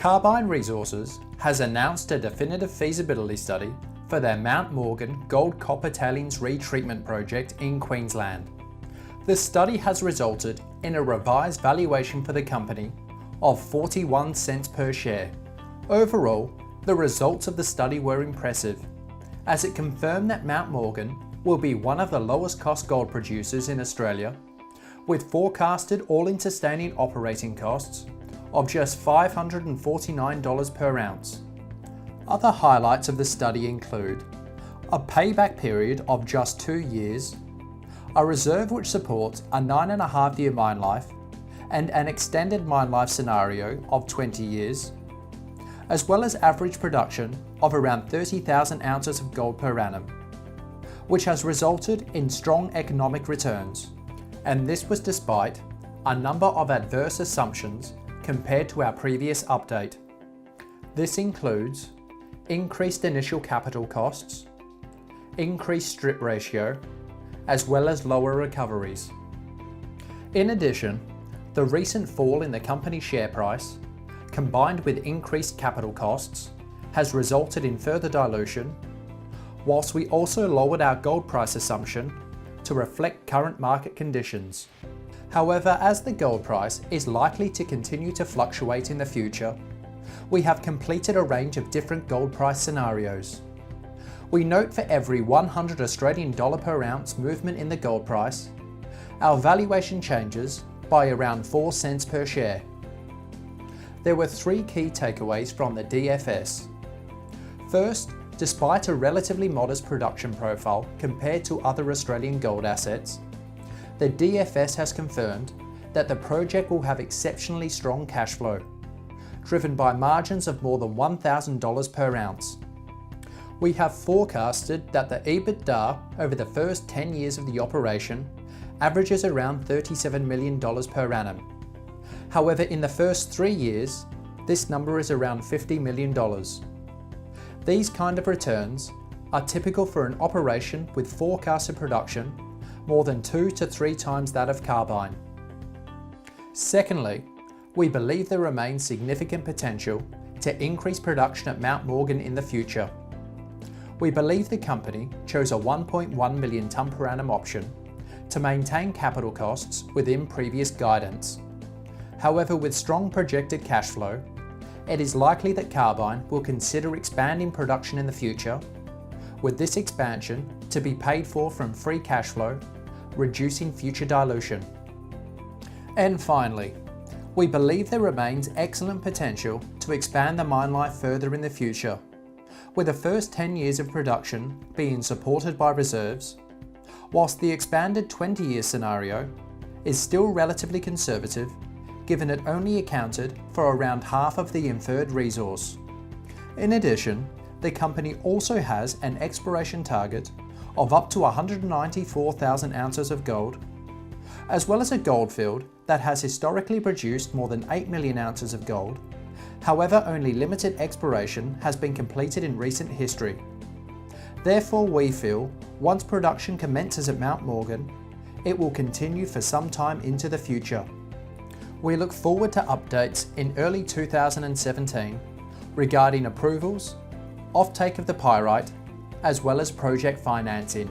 Carbine Resources has announced a definitive feasibility study for their Mount Morgan gold-copper tailings retreatment project in Queensland. The study has resulted in a revised valuation for the company of 41 cents per share. Overall, the results of the study were impressive, as it confirmed that Mount Morgan will be one of the lowest cost gold producers in Australia, with forecasted all-in sustaining operating costs of just $549 per ounce. Other highlights of the study include a payback period of just 2 years, a reserve which supports a 9.5-year mine life and an extended mine life scenario of 20 years, as well as average production of around 30,000 ounces of gold per annum, which has resulted in strong economic returns, and this was despite a number of adverse assumptions compared to our previous update. This includes increased initial capital costs, increased strip ratio, as well as lower recoveries. In addition, the recent fall in the company's share price, combined with increased capital costs, has resulted in further dilution, whilst we also lowered our gold price assumption to reflect current market conditions. However, as the gold price is likely to continue to fluctuate in the future, we have completed a range of different gold price scenarios. We note for every 100 Australian dollar per ounce movement in the gold price, our valuation changes by around 4 cents per share. There were 3 key takeaways from the DFS. First, despite a relatively modest production profile compared to other Australian gold assets, the DFS has confirmed that the project will have exceptionally strong cash flow, driven by margins of more than $1,000 per ounce. We have forecasted that the EBITDA over the first 10 years of the operation averages around $37 million per annum. However, in the first 3 years, this number is around $50 million. These kind of returns are typical for an operation with forecasted production more than 2 to 3 times that of Carbine. Secondly, we believe there remains significant potential to increase production at Mount Morgan in the future. We believe the company chose a 1.1 million tonne per annum option to maintain capital costs within previous guidance. However, with strong projected cash flow, it is likely that Carbine will consider expanding production in the future, with this expansion to be paid for from free cash flow, reducing future dilution. And finally, we believe there remains excellent potential to expand the mine life further in the future, with the first 10 years of production being supported by reserves, whilst the expanded 20-year scenario is still relatively conservative, given it only accounted for around half of the inferred resource. In addition, the company also has an exploration target of up to 194,000 ounces of gold, as well as a goldfield that has historically produced more than 8 million ounces of gold. However, only limited exploration has been completed in recent history. Therefore, we feel once production commences at Mount Morgan, it will continue for some time into the future. We look forward to updates in early 2017 regarding approvals, offtake of the pyrite, as well as project financing.